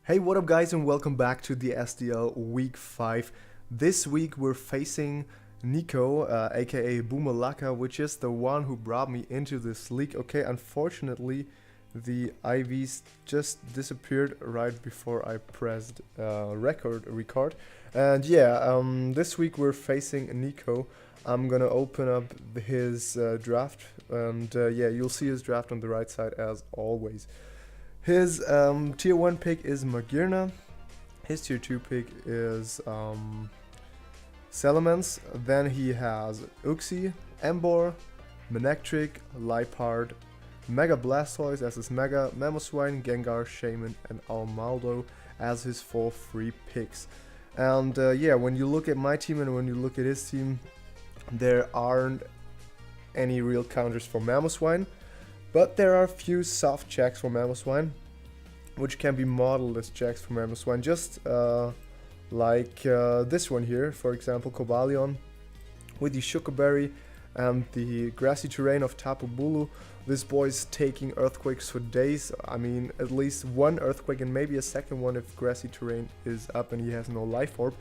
Hey, what up guys, and welcome back to the SDL week 5. This week we're facing Nico, aka Bomalacka, which is the one who brought me into this league. Okay, unfortunately the IVs just disappeared right before I pressed record. And yeah, this week we're facing Nico. I'm gonna open up his draft, and yeah, you'll see his draft on the right side as always. His tier 1 pick is Magirna. His tier 2 pick is Salamence. Then he has Uxie, Embor, Manectric, Liepard, Mega Blastoise as his Mega, Mamoswine, Gengar, Shaman, and Almaldo as his 4 free picks. And yeah, when you look at my team and when you look at his team, there aren't any real counters for Mamoswine. But there are a few soft checks for Mamoswine, which can be modeled as checks for Mamoswine, just like this one here, for example, Cobalion, with the Shukaberry and the grassy terrain of Tapu Bulu. This boy's taking earthquakes for days. I mean, at least one earthquake and maybe a second one if grassy terrain is up and he has no life orb.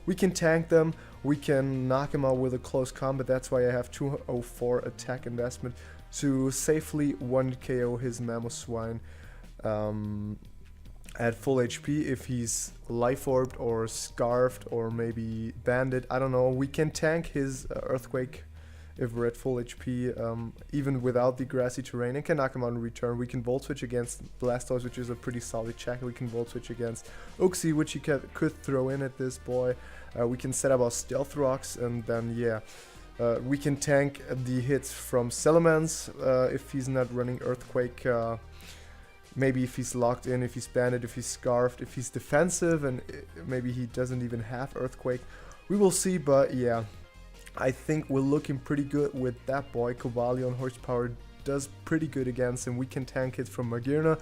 We can tank them, we can knock him out with a close combat. That's why I have 204 attack investment to safely 1 KO his Mamoswine at full HP. If he's life orbed or scarfed or maybe banded, I don't know, we can tank his earthquake if we're at full HP, even without the grassy terrain, and can knock him out in return. We can volt switch against Blastoise, which is a pretty solid check. We can volt switch against Uxie, which he could throw in at this boy. We can set up our stealth rocks, and then yeah, we can tank the hits from Salamence if he's not running Earthquake. Maybe if he's locked in, if he's banded, if he's scarfed, if he's defensive, and maybe he doesn't even have Earthquake. We will see, but yeah, I think we're looking pretty good with that boy. Cobalion horsepower does pretty good against him. We can tank hits from Magirna,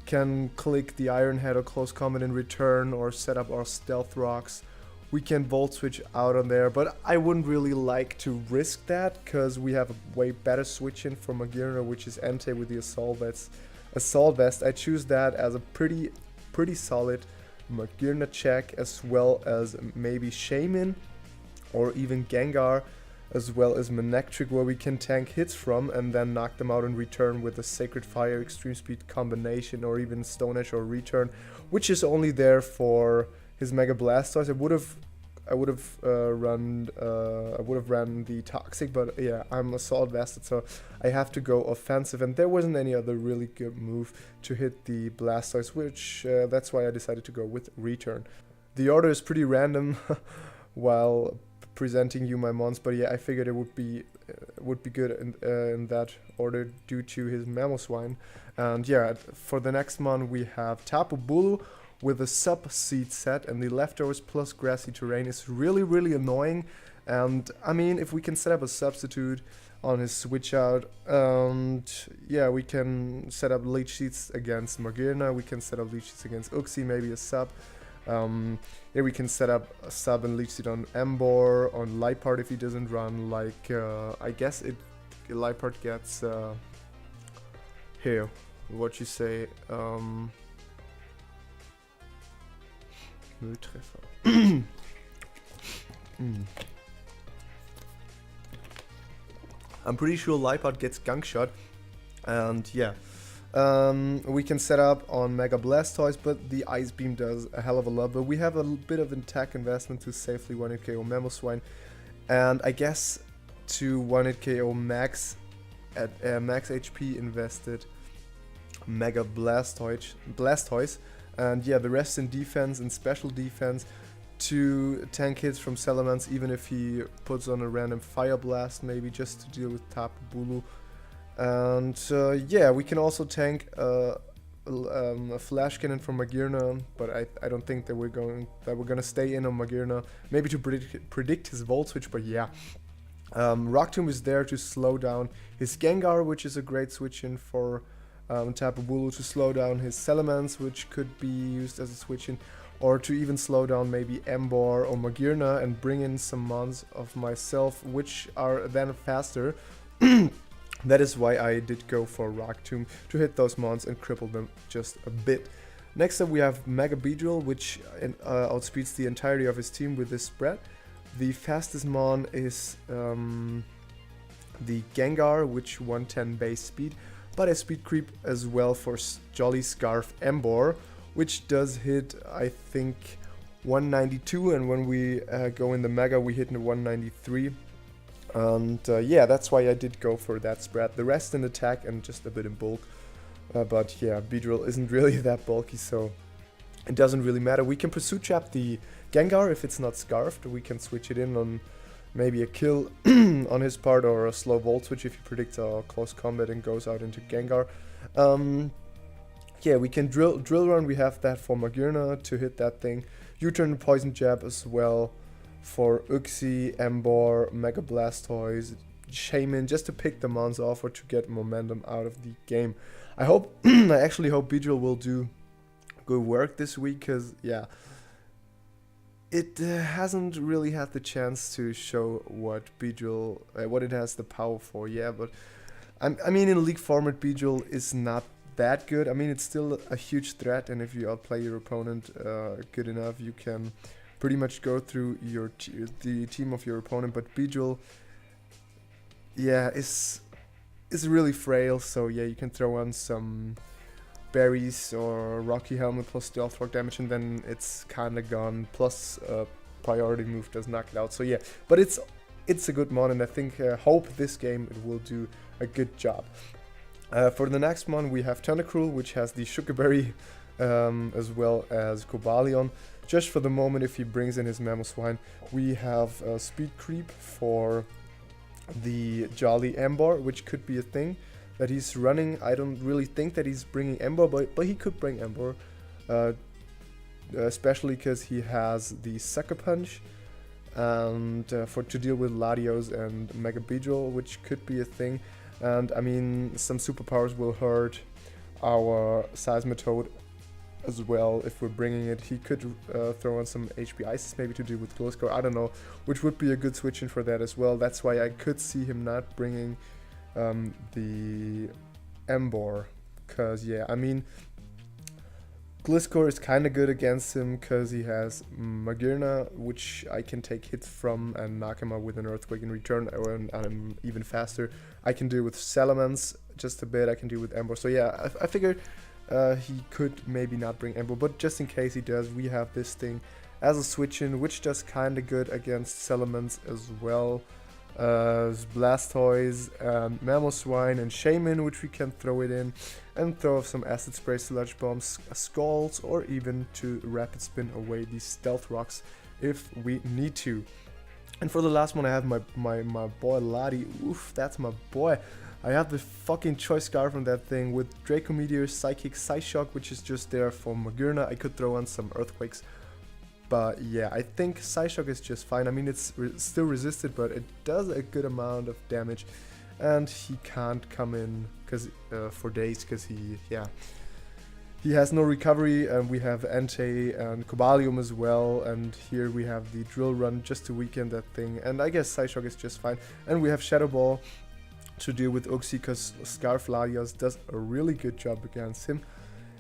can click the Iron Head or close combat in return, or set up our stealth rocks. We can volt switch out on there, but I wouldn't really like to risk that because we have a way better switch in for Magirna, which is Entei with the Assault Vest. I choose that as a pretty solid Magirna check, as well as maybe Shaman or even Gengar, as well as Manectric, where we can tank hits from and then knock them out in return with a Sacred Fire, Extreme Speed combination, or even Stone Edge or Return, which is only there for his Mega Blastoise. I would have run the Toxic, but yeah, I'm Assault Vested, so I have to go offensive, and there wasn't any other really good move to hit the Blastoise, which that's why I decided to go with Return. The order is pretty random while presenting you my mons, but yeah, I figured it would be good in that order due to his Mamoswine. And yeah, for the next mon we have Tapu Bulu with a sub-seed set, and the leftovers plus grassy terrain is really annoying. And I mean, if we can set up a substitute on his switch out, and yeah, we can set up leech seeds against Magirna, we can set up leech seeds against Uxie, maybe a sub. Yeah, we can set up a sub and leech seed on Embor, on Liepard if he doesn't run, like I guess Liepard gets here, what you say, Mülltreffer. I'm pretty sure Liepard gets Gunk Shot, and yeah, we can set up on Mega Blastoise, but the Ice Beam does a hell of a lot. But we have a bit of attack investment to safely 1-hit KO Mamoswine, and I guess to 1-hit KO max at max HP invested Mega Blastoise. And yeah, the rest in defense and special defense to tank hits from Salamence, even if he puts on a random Fire Blast, maybe just to deal with Tapu Bulu. And yeah, we can also tank a Flash Cannon from Magirna, but I don't think that we're gonna stay in on Magirna. Maybe to predict his Volt Switch, but yeah. Rock Tomb is there to slow down his Gengar, which is a great switch in for Tapu Bulu, to slow down his Salamence, which could be used as a switch in, or to even slow down maybe Embor or Magirna and bring in some mons of myself, which are then faster. That is why I did go for Rock Tomb, to hit those mons and cripple them just a bit. Next up we have Mega Beedrill, which outspeeds the entirety of his team with this spread. The fastest mon is the Gengar, which 110 base speed, but a speed creep as well for Jolly Scarf Embor, which does hit, I think, 192, and when we go in the Mega we hit in 193. And yeah, that's why I did go for that spread. The rest in attack and just a bit in bulk. But yeah, Beedrill isn't really that bulky, so it doesn't really matter. We can Pursuit Trap the Gengar if it's not Scarfed. We can switch it in on maybe a kill on his part, or a slow Volt Switch if he predicts a close combat and goes out into Gengar. Yeah, we can Drill Run. We have that for Magearna to hit that thing. U-Turn Poison Jab as well for Uxie, Embor, Mega Blastoise, Shaman, just to pick the mons off or to get momentum out of the game. I hope, I actually hope Beedrill will do good work this week, because yeah, it hasn't really had the chance to show what Beedrill, what it has the power for. Yeah, but I mean, in League format, Beedrill is not that good. I mean, it's still a huge threat, and if you outplay your opponent good enough, you can pretty much go through the team of your opponent. But Beedrill, yeah, is really frail. So yeah, you can throw on some berries or Rocky Helmet plus Stealth Rock damage, and then it's kind of gone. Plus priority move does knock it out. So yeah, but it's a good mon, and I think hope this game it will do a good job. For the next mon we have Tentacruel, which has the Sugar Berry as well as Cobalion. Just for the moment, if he brings in his Mamoswine, we have Speed Creep for the Jolly Embor, which could be a thing that he's running. I don't really think that he's bringing Embor, but he could bring Embor, especially because he has the Sucker Punch, and to deal with Latios and Mega Beedrill, which could be a thing. And I mean, some superpowers will hurt our Seismitoad as well if we're bringing it. He could throw on some HP Isis maybe to deal with Gliscor, I don't know, which would be a good switch in for that as well. That's why I could see him not bringing the Embor, because yeah, I mean, Gliscor is kind of good against him because he has Magearna, which I can take hits from and knock him out with an Earthquake in return, and I'm even faster. I can deal with Salamence just a bit, I can deal with Embor. So yeah, I figured he could maybe not bring Embor, but just in case he does, we have this thing as a switch-in, which does kind of good against Salamence as well. Blastoise and Mamoswine and Shaman, which we can throw it in and throw off some Acid Spray, Sludge Bombs, Scalds, or even to Rapid Spin away these Stealth Rocks if we need to. And for the last one, I have my boy Lati. Oof, that's my boy. I have the fucking Choice Scarf on that thing with Draco Meteor, Psychic, Psyshock, which is just there for Magearna. I could throw on some Earthquakes, but yeah, I think Psyshock is just fine. I mean, it's still resisted, but it does a good amount of damage, and he can't come in for days because he has no recovery. And we have Entei and Cobalium as well, and here we have the Drill Run just to weaken that thing, and I guess Psyshock is just fine. And we have Shadow Ball to deal with Uxie, because Scarf Latios does a really good job against him.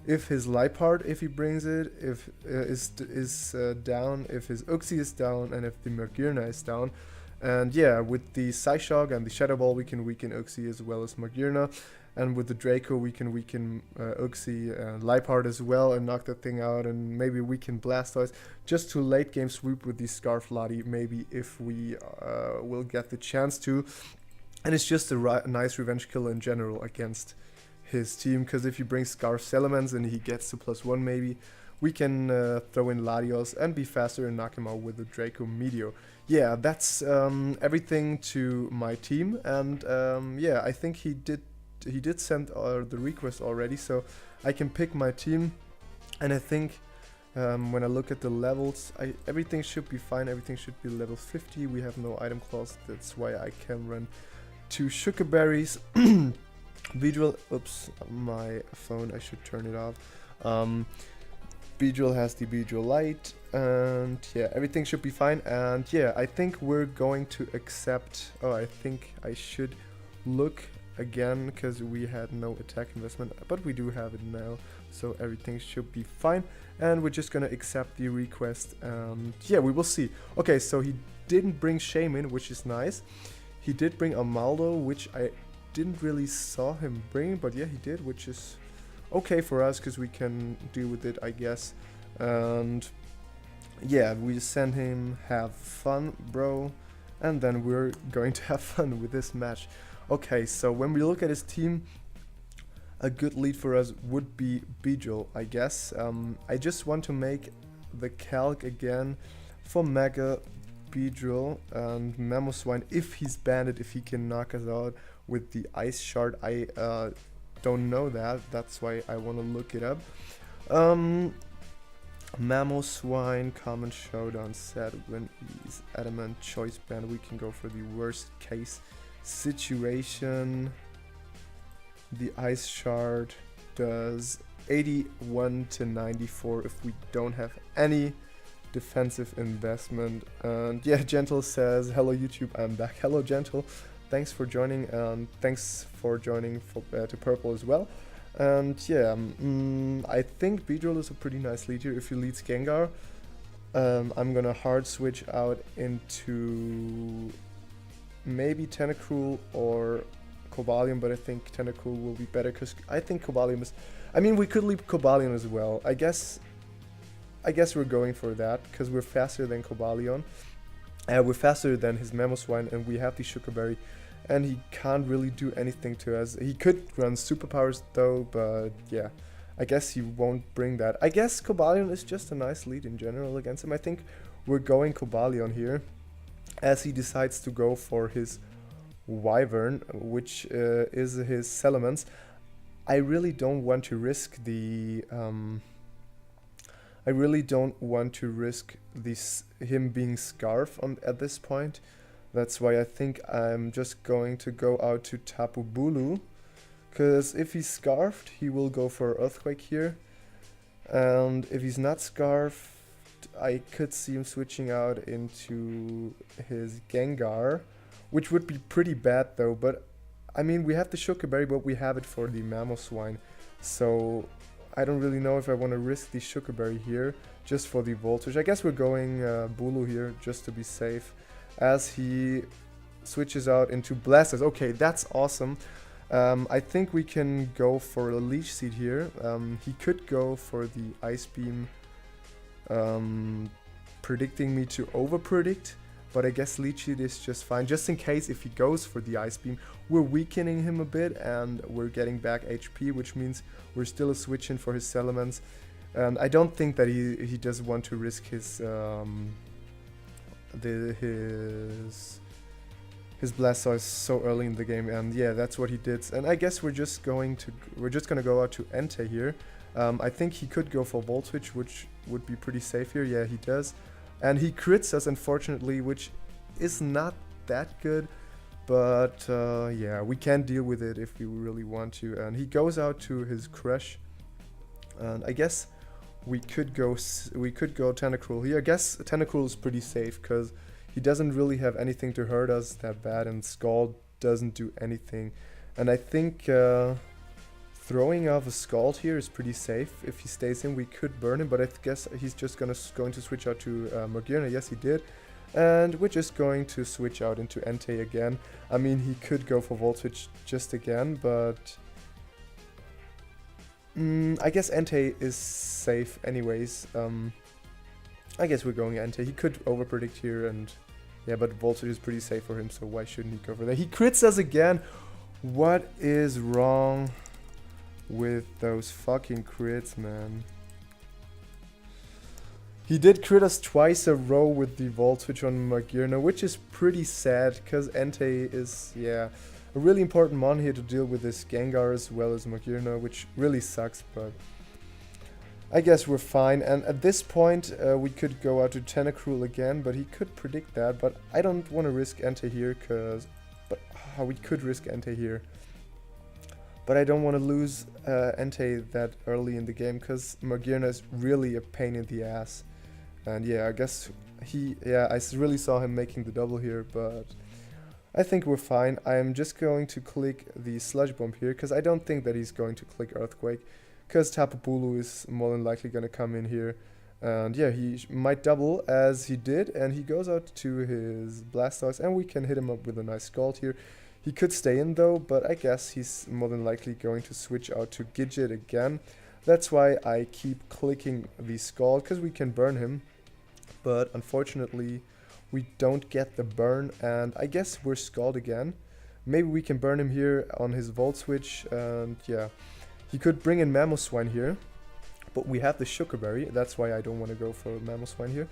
If his Liepard, if he brings it, if is down, if his Uxie is down, and if the Magearna is down. And yeah, with the Psyshock and the Shadow Ball, we can weaken Uxie as well as Magearna. And with the Draco, we can weaken Uxie and Liepard as well and knock that thing out. And maybe we can Blastoise just to late game sweep with the Scarf Lati, maybe if we will get the chance to. And it's just a nice revenge killer in general against his team, because if you bring Scarf Salamence and he gets to +1 maybe, we can throw in Latios and be faster and knock him out with the Draco Meteor. Yeah, that's everything to my team, and yeah, I think he did send the request already, so I can pick my team. And I think when I look at the levels, everything should be fine. Everything should be level 50. We have no item clause, that's why I can run 2 Sugar Berries. Beedrill, oops, my phone, I should turn it off. Beedrill has the Beedrill Light, and yeah, everything should be fine. And yeah, I think we're going to accept, I think I should look again because we had no attack investment, but we do have it now, so everything should be fine. And we're just gonna accept the request, and yeah, we will see. Okay, so he didn't bring Shaman, which is nice. He did bring Amaldo, which I didn't really saw him bring, but yeah, he did, which is okay for us because we can deal with it, I guess. And yeah, we send him have fun, bro, and then we're going to have fun with this match. Okay, so when we look at his team, a good lead for us would be Beedrill, I guess. I just want to make the calc again for Mega Beedrill and Mamoswine. If he's banded, if he can knock us out with the Ice Shard, I don't know that. That's why I want to look it up. Mamoswine, Common Showdown set. When he's Adamant Choice band, we can go for the worst case situation. The Ice Shard does 81 to 94 if we don't have any defensive investment. And yeah, Gentle says, hello YouTube, I'm back. Hello Gentle, thanks for joining, and thanks for joining to Purple as well. And yeah, I think Beedrill is a pretty nice lead here. If he leads Gengar, I'm gonna hard switch out into maybe Tentacruel or Cobalion, but I think Tentacruel will be better because I think Cobalion is... I mean, we could leave Cobalion as well. I guess we're going for that because we're faster than Cobalion. We're faster than his Mamoswine, and we have the Sugar Berry, and he can't really do anything to us. He could run superpowers though, but yeah, I guess he won't bring that. I guess Cobalion is just a nice lead in general against him. I think we're going Cobalion here as he decides to go for his Wyvern, which is his Salamence. I really don't want to risk the him being Scarf at this point. That's why I think I'm just going to go out to Tapu Bulu, because if he's Scarfed, he will go for Earthquake here, and if he's not Scarfed, I could see him switching out into his Gengar, which would be pretty bad though. But I mean, we have the Sugar Berry, but we have it for the Mamoswine, so I don't really know if I want to risk the Sugar Berry here just for the Voltage. I guess we're going Bulu here just to be safe, as he switches out into Blastoise. Okay, that's awesome. I think we can go for a Leech Seed here. He could go for the Ice Beam, predicting me to over-predict, but I guess Leech Seed is just fine. Just in case if he goes for the Ice Beam, we're weakening him a bit and we're getting back HP, which means we're still a switch in for his Salamence. And I don't think that he does want to risk his Blastoise so early in the game, and yeah, that's what he did. And I guess we're just gonna go out to Entei here. I think he could go for Volt Switch, which would be pretty safe here. Yeah, he does. And he crits us, unfortunately, which is not that good. But yeah, we can deal with it if we really want to. And he goes out to his Crush. And I guess we could go Tentacruel here. I guess Tentacruel is pretty safe because he doesn't really have anything to hurt us that bad, and Scald doesn't do anything. And I think throwing off a Scald here is pretty safe. If he stays in, we could burn him, but I guess he's just going to switch out to Magearna. Yes, he did. And we're just going to switch out into Entei again. I mean, he could go for Volt Switch just again, but I guess Entei is safe anyways. I guess we're going Entei. He could overpredict here, and yeah, but Volt Switch is pretty safe for him, so why shouldn't he go for that? He crits us again. What is wrong with those fucking crits, man? He did crit us twice a row with the Volt Switch on Magearna, which is pretty sad, because Entei is, yeah, a really important mon here to deal with this Gengar as well as Magearna, which really sucks, but I guess we're fine. And at this point, we could go out to Tentacruel again, but he could predict that, but I don't want to risk Entei here, we could risk Entei here. But I don't want to lose Entei that early in the game, because Magearna is really a pain in the ass. And yeah, I guess I really saw him making the double here, but I think we're fine. I'm just going to click the Sludge Bomb here, because I don't think that he's going to click Earthquake, because Tapu Bulu is more than likely going to come in here. And yeah, he might double as he did, and he goes out to his Blastoise, and we can hit him up with a nice Scald here. He could stay in though, but I guess he's more than likely going to switch out to Gidget again. That's why I keep clicking the Scald, because we can burn him. But unfortunately, we don't get the burn, and I guess we're Scald again. Maybe we can burn him here on his Volt Switch, and yeah. He could bring in Mamoswine here, but we have the Sugar Berry. That's why I don't want to go for Mamoswine here.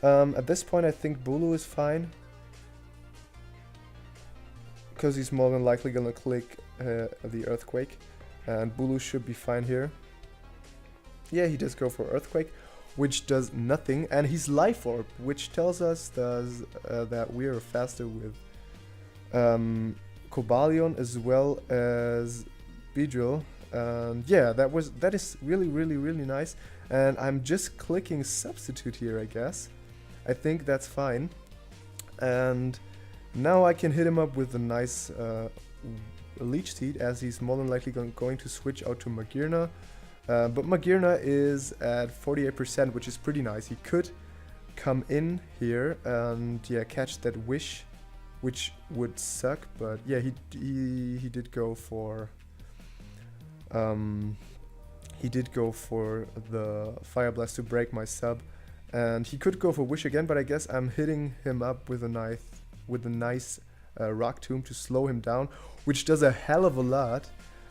At this point, I think Bulu is fine, because he's more than likely going to click the Earthquake, and Bulu should be fine here. Yeah, he does go for Earthquake, which does nothing, and he's Life Orb, which tells us that we are faster with Cobalion as well as Beedrill. And yeah, that is really nice. And I'm just clicking Substitute here, I guess. I think that's fine. And now I can hit him up with a nice Leech Seed, as he's more than likely going to switch out to Magearna. But Magearna is at 48%, which is pretty nice. He could come in here and yeah, catch that Wish, which would suck. But yeah, he did go for the Fire Blast to break my sub, and he could go for Wish again. But I guess I'm hitting him up with a nice Rock Tomb to slow him down, which does a hell of a lot.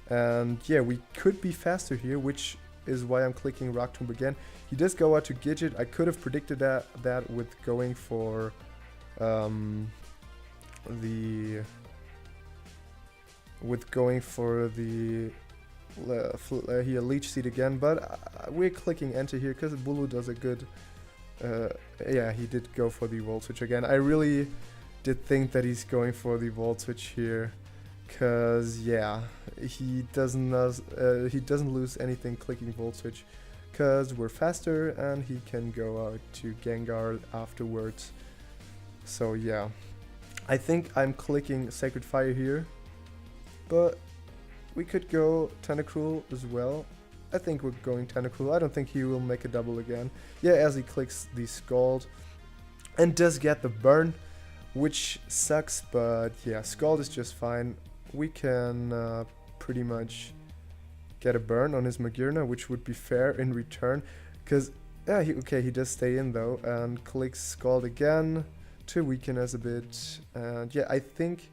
And yeah, we could be faster here, which is why I'm clicking Rock Tomb again. He does go out to Gidget. I could have predicted that with going for the Leech Seed again, but we're clicking Enter here because Bulu does a good. Yeah, he did go for the Volt Switch again. I really did think that he's going for the Volt Switch here. Cause yeah, he doesn't lose anything clicking Volt Switch, cause we're faster and he can go out to Gengar afterwards. So yeah, I think I'm clicking Sacred Fire here, but we could go Tentacruel as well. I think we're going Tentacruel. I don't think he will make a double again. Yeah, as he clicks the Scald and does get the burn, which sucks, but yeah, Scald is just fine. We can pretty much get a burn on his Magearna, which would be fair in return, because yeah, he does stay in though, and clicks Scald again to weaken us a bit. And yeah, I think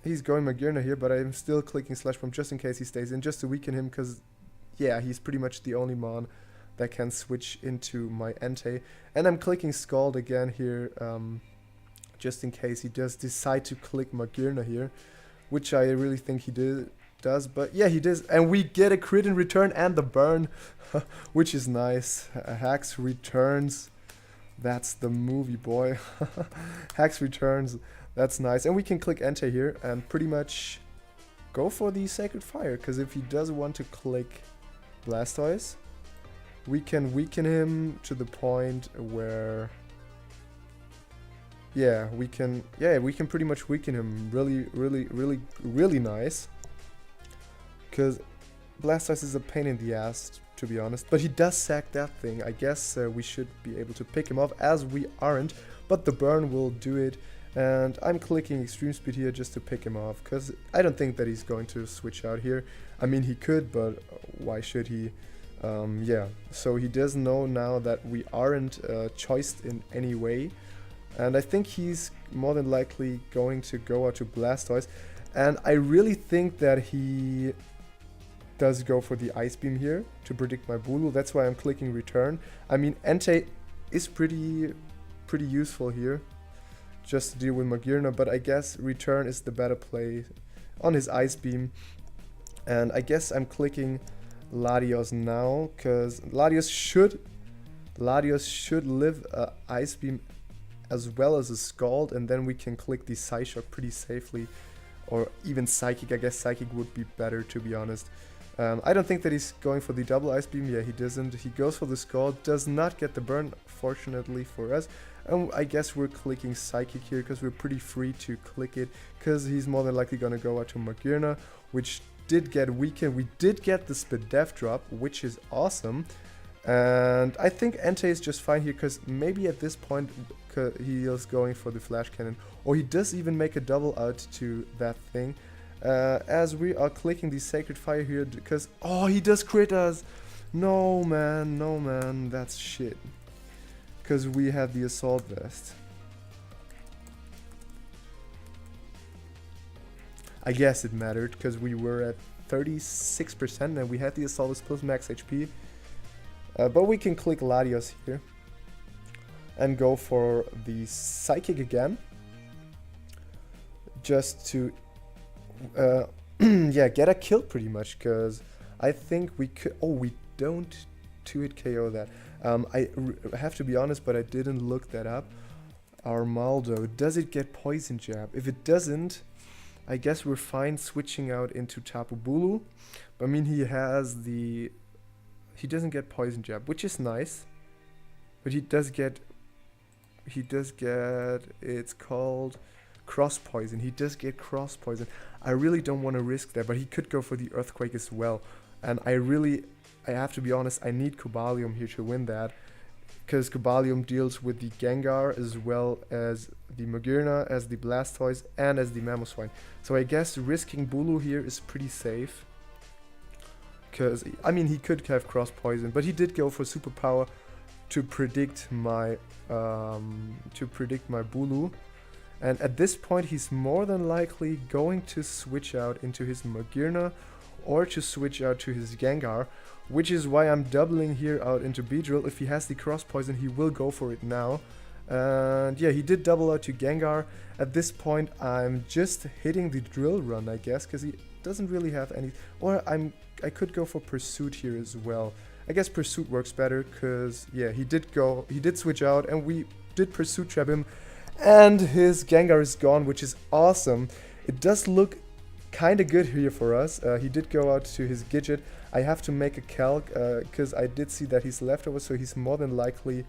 he's going Magearna here, but I'm still clicking Slash Bomb just in case he stays in, just to weaken him, because yeah, he's pretty much the only Mon that can switch into my Entei. And I'm clicking Scald again here, just in case he does decide to click Magearna here, which I really think he does. But yeah, he does, and we get a crit in return and the burn, which is nice. Hax returns. That's the movie, boy. Hax returns. That's nice. And we can click Enter here and pretty much go for the Sacred Fire, because if he does want to click Blastoise, we can weaken him to the point where we can pretty much weaken him really nice, because Blastoise is a pain in the ass, to be honest. But he does sack that thing. I guess we should be able to pick him off, as we aren't, but the burn will do it. And I'm clicking Extreme Speed here just to pick him off, because I don't think that he's going to switch out here. I mean, he could, but why should he? Yeah, so he does know now that we aren't choiced in any way. And I think he's more than likely going to go out to Blastoise. And I really think that he does go for the Ice Beam here to predict my Bulu. That's why I'm clicking Return. I mean, Entei is pretty useful here, just to deal with Magearna, but I guess Return is the better play on his Ice Beam. And I guess I'm clicking Latios now, because Latios should live a Ice Beam as well as a Scald, and then we can click the Psyshock pretty safely, or even Psychic. I guess Psychic would be better, to be honest. I don't think that he's going for the double ice beam. Yeah, he doesn't. He goes for the skull, does not get the burn, fortunately for us. And I guess we're clicking Psychic here because we're pretty free to click it, because he's more than likely going to go out to Magirna, which did get weakened. We did get the Spadef drop, which is awesome. And I think Entei is just fine here, because maybe at this point he is going for the Flash Cannon, or he does even make a double out to that thing. As we are clicking the Sacred Fire here, because, oh, he does crit us. No man, that's shit. Because we had the Assault Vest. I guess it mattered, because we were at 36% and we had the Assault Vest plus max HP. But we can click Latios here and go for the Psychic again, just to yeah, get a kill pretty much, because I think we could. Oh, we don't 2-hit KO that. I have to be honest, but I didn't look that up. Armaldo, does it get Poison Jab? If it doesn't, I guess we're fine switching out into Tapu Bulu. I mean, he doesn't get Poison Jab, which is nice, but he does get, it's called Cross Poison. He does get Cross Poison. I really don't want to risk that, but he could go for the Earthquake as well. And I have to be honest, I need Cobalium here to win that, because Cobalium deals with the Gengar as well as the Magirna, as the Blastoise, and as the Mamoswine. So I guess risking Bulu here is pretty safe, because, I mean, he could have Cross Poison, but he did go for Superpower to predict my Bulu. And at this point, he's more than likely going to switch out into his Magirna or to switch out to his Gengar, which is why I'm doubling here out into Beedrill. If he has the Cross Poison, he will go for it now. And yeah, he did double out to Gengar. At this point, I'm just hitting the Drill Run, I guess, because he doesn't really have any... Or I could go for Pursuit here as well. I guess Pursuit works better, because yeah, he did switch out, and we did Pursuit Trap him. And his Gengar is gone, which is awesome. It does look kind of good here for us. He did go out to his Gidget. I have to make a calc, because I did see that he's leftover, so he's more than likely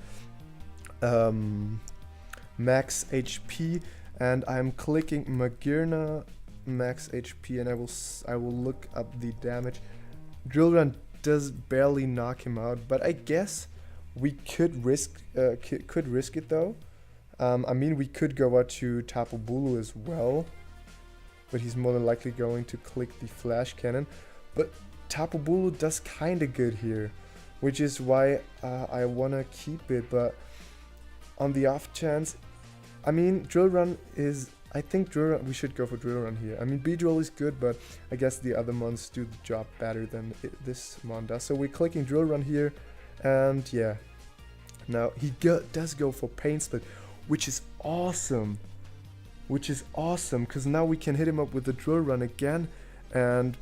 max HP. And I'm clicking Magirna max HP, and I will look up the damage. Drill Run does barely knock him out, but I guess we could risk it though. I mean, we could go out to Tapu Bulu as well, but he's more than likely going to click the Flash Cannon. But Tapu Bulu does kind of good here, which is why I want to keep it. But on the off chance, I mean, Drill Run is... I think we should go for Drill Run here. I mean, Beedrill is good, but I guess the other mons do the job better than this mon does. So we're clicking Drill Run here, and yeah. Now, he does go for Pain Split, which is awesome. Because now we can hit him up with the Drill Run again and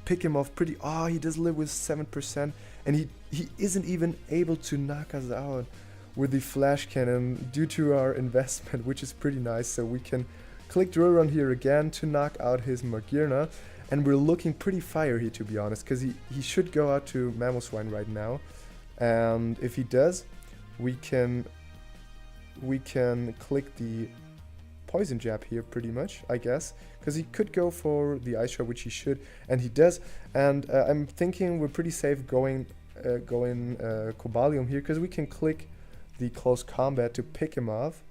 pick him off pretty... Oh, he does live with 7%, and he isn't even able to knock us out with the Flash Cannon due to our investment, which is pretty nice. So we can click Drill Run here again to knock out his Magirna, and we're looking pretty fire here, to be honest, because he should go out to Mamoswine right now. And if he does, we can click the Poison Jab here pretty much, I guess, because he could go for the Ice Shot, which he should, and he does. And I'm thinking we're pretty safe going Cobalium here, because we can click the Close Combat to pick him off,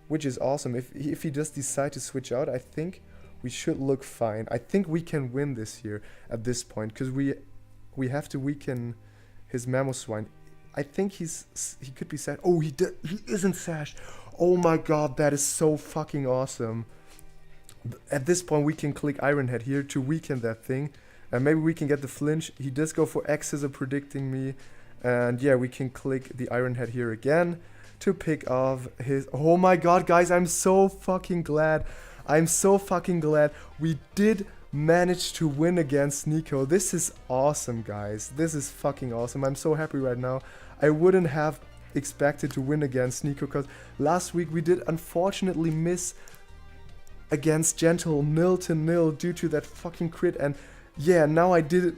which is awesome. If he does decide to switch out, I think we should look fine. I think we can win this here at this point, because we have to weaken his Mamoswine. I think he could be sashed. Oh, he isn't sashed. Oh my god, that is so fucking awesome. At this point, we can click Iron Head here to weaken that thing, and maybe we can get the flinch. He does go for X as a predicting me, and yeah, we can click the Iron Head here again to pick off his... Oh my god, guys, I'm so fucking glad. We did manage to win against Nico. This is awesome, guys. This is fucking awesome. I'm so happy right now. I wouldn't have expected to win against Nico, because last week we did unfortunately miss against Gentle 0-0 due to that fucking crit, and yeah, now I did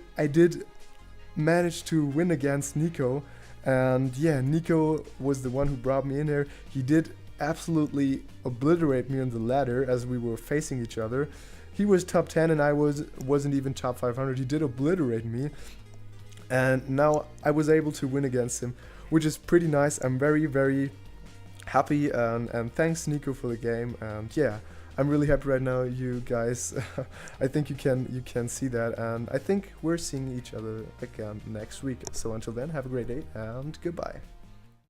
manage to win against Nico, and yeah, Nico was the one who brought me in here. He did absolutely obliterate me on the ladder as we were facing each other. He was top 10 and I wasn't even top 500. He did obliterate me, and now I was able to win against him, which is pretty nice. I'm very, very happy, and thanks Nico for the game. And yeah, I'm really happy right now, you guys. I think you can see that, and I think we're seeing each other again next week. So until then, have a great day and goodbye.